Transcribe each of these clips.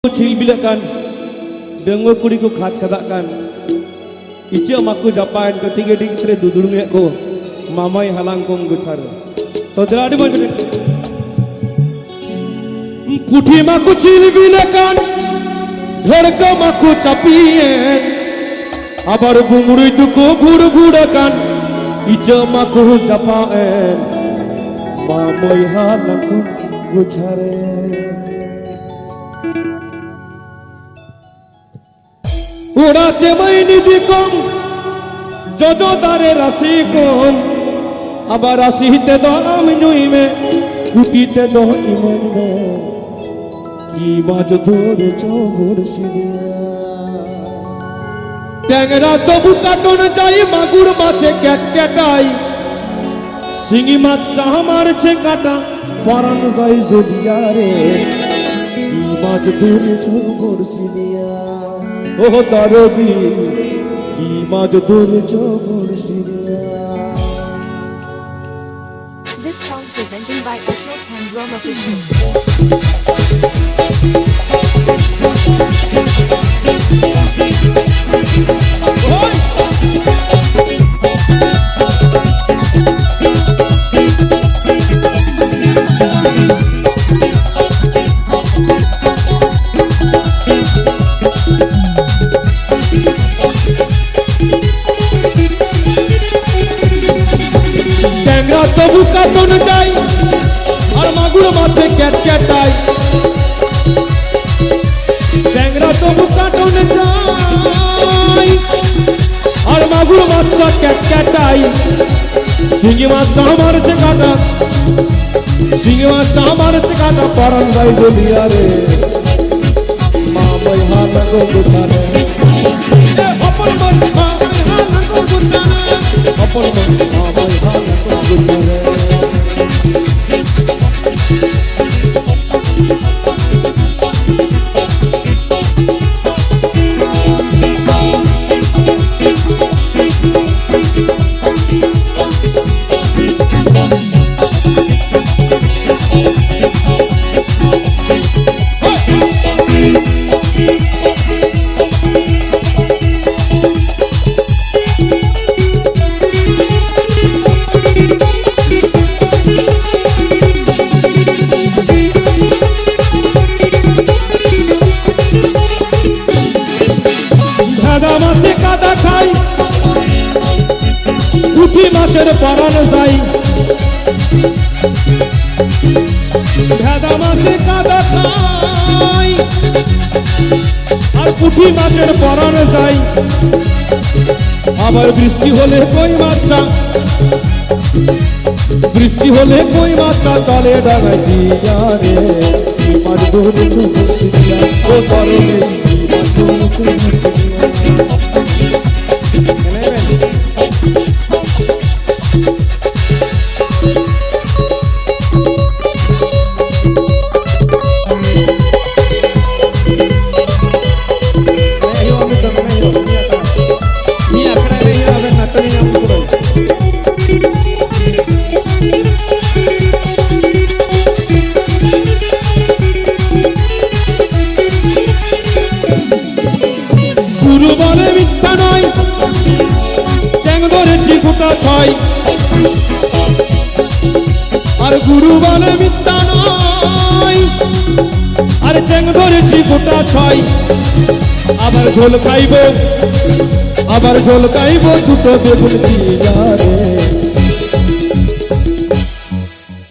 Cilbilakan dengo kuri ko khat khadakan ice maku japan ketiga diktre dudulunge ko mamai halang kong guchar to jeladi mo puthi maku cilbilakan dhadka maku chapien abar gumurui duko bur burakan ice maku japan mamai halang kong guchare उड़ाते many दिकम जोजो दारे राशि कम अब राशि ते दो आमिनुई में कुटीते दो इमन में की बाज दूर चोबुर सिनिया टैंगरा तो बुकाटो न जाई मागुर माचे कैट कैटाई सिंगी माच हमार चे काटा परान जाई जोलिया रे की बाज दूर चोबुर सिनिया Oh darodi ki maj dur chobur siriya. This song presented by Ashok Handrom Official. तबु काटो न जाई और मागुर माचे कैट कैटाई टैंगरा तबु काटो न जाई और मागुर माचा कैट कैटाई सिंगी माचा हमारे से काटा सिंगी माचा हमारे से काटा परम जाई जोलिया रे मामई हाथ को गुठाने अपन मन मामई हाथ को गुठाने अपन मन मामई हाथ को गुठाने মাছের পরান যাই ভেদা মাছে কাদা খাই আর পুঁটি মাছের পরান যাই আবার বৃষ্টি হলে কই মাত্রা বৃষ্টি হলে কই মাত্রা চলে ডাঙাই দিয়া রে মাছ ধরে চুমুচিয়া ও করলে মাছ ধরে চুমুচিয়া ছয় আর গুরু বলে মিথ্যা নয় আর চেং ধরেছি গোটা ছয় আবার ঝোল খাইব দুটো বেগুন দিয়া রে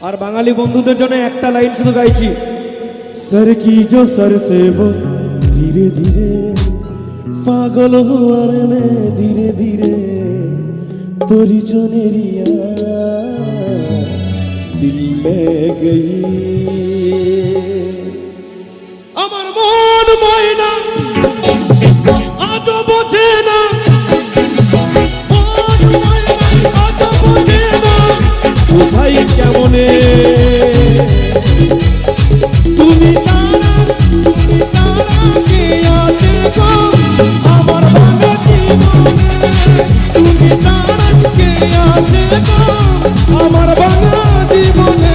আর বাঙালি বন্ধুদের জন্য একটা লাইন শুধু গাইছি সর কি जो सर से वो धीरे धीरे पागल हुआ रे मैं धीरे धीरे तोरी जोनेरिया दिल में गई अमर मन मयना आज बोझे ना मन मयना आज बोझे ना बुझाई केमने তুমি ছাড়া কে আছে গো আমার ভাঙা জীবনে তুমি ছাড়া কে আছে গো আমার ভাঙা জীবনে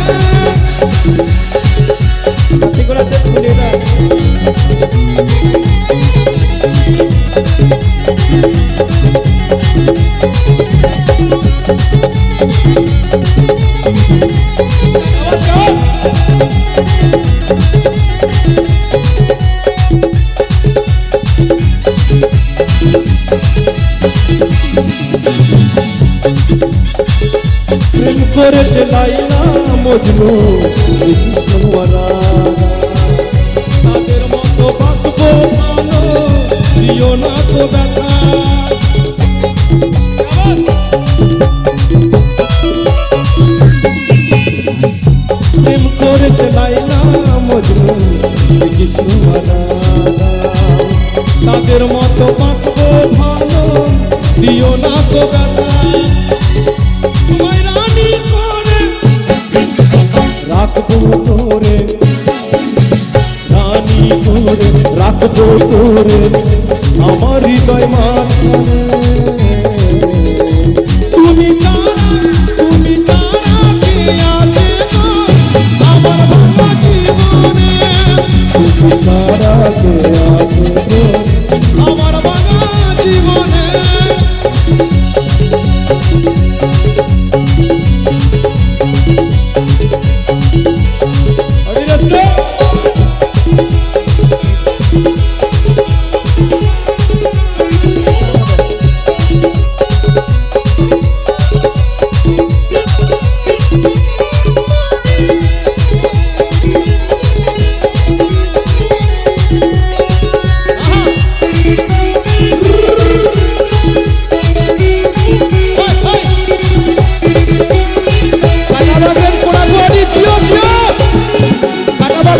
করেছে লাইলা মজনু শ্রীকৃষ্ণ আর রাধা। তাদের মতো বাঁচবো ভালো, দিও না তো ব্যথা। প্রেম করেছে লাইলা মজনু শ্রীকৃষ্ণ আর রাধা। তাদের মতো বাঁচবো ভালো, দিও না তো ব্যথা। তোমায় রানী করে রাখবো তোরে, রানী করে রাখবো তোরে আমার হৃদয় মাঝখানে। তুমি তারা, তুমি তারা কে আছে গো আমার ভাঙা জীবনে। তুমি ছাড়া কে আছে গো আমার ভাঙা জীবনে।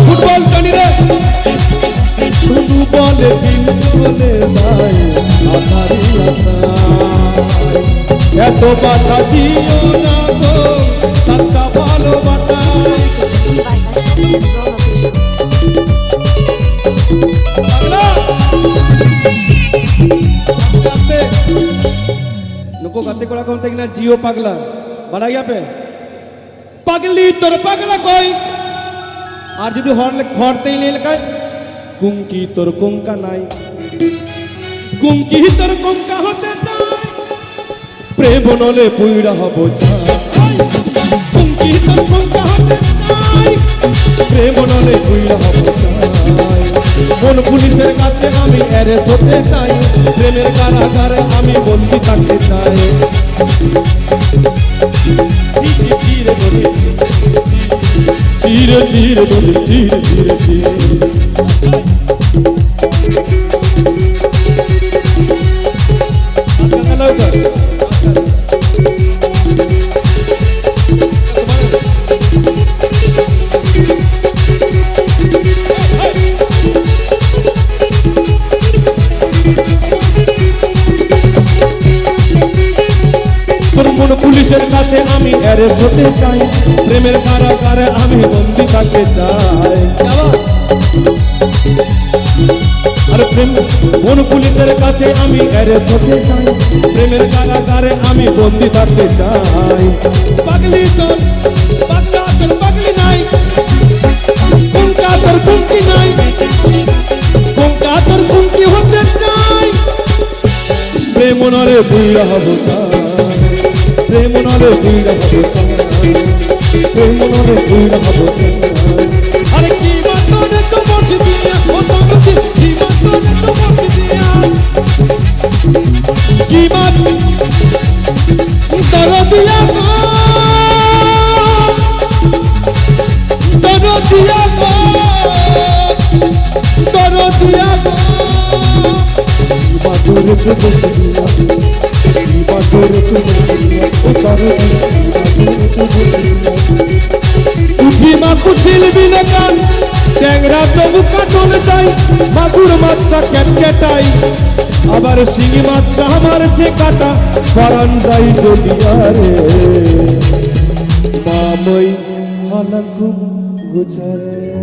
ফুটবল জানি রে শুধু বলে দিন চলে যায় আশারি আশায়। এত বাধা দিও না গো সাতটা ভালোবাসায়। नुको गाते कोड़ा कौन ना जियो पगला बड़ा यहाँ पे पगली तोर पगला कोई আর যদি হরতেই নেই লেখায় কুঙ্কি তোর কুঙ্কা নাই। কুঙ্কি তোর কুঙ্কা হতে চায় প্রেম নলে পুইড়া হব চাই। কুঙ্কি তোর কুঙ্কা হতে চাই প্রেম নলে পুইড়া হব চাই। মন পুলিশের কাছে আমি অ্যারেস্ট হতে চাই, প্রেমের কারাগারে আমি বন্দী থাকতে চাই। চিরে বলি চিরে চিরে বলি চিরে চিরে চিরে। পুলিশের কাছে আমি অ্যারেস্ট হতে চাই, প্রেমের কারাগারে আমি বন্দী থাকতে চাই। আরে প্রেম কোন পুলিশের কাছে আমি অ্যারেস্ট হতে চাই, প্রেমের কারাগারে আমি বন্দী থাকতে চাই। পাগলি তোর পাগলা তোর পাগলি নাই, কুঙ্কা তোর কুঙ্কি নাই। কুঙ্কা তোর কুঙ্কি হতে চাই প্রেম নরে বুইড়া হব চাই। প্রেম নরে বুইড়া হব চাই, প্রেম নরে বুইড়া হব চাই। আরে কি বাতনে চমচ দিয়া ও চমচ কি বাতনে চমচ দিয়া কি বাত দরদিয়া গো দরদিয়া গো দরদিয়া গো কি বাতনে চমচ দিয়া কি বাতনে চমচ দিয়া ও দরদিয়া উঠি মা কুচিল বিলে কান ট্যাংরা তবু কাটন চাই। মাগুর মাছটা ক্যাটক্যাটাই আবার শিঙি মাছটা আমার যে কাটা পরান যাই জ্বলিয়া রে মামই হালাকুম গুছারে।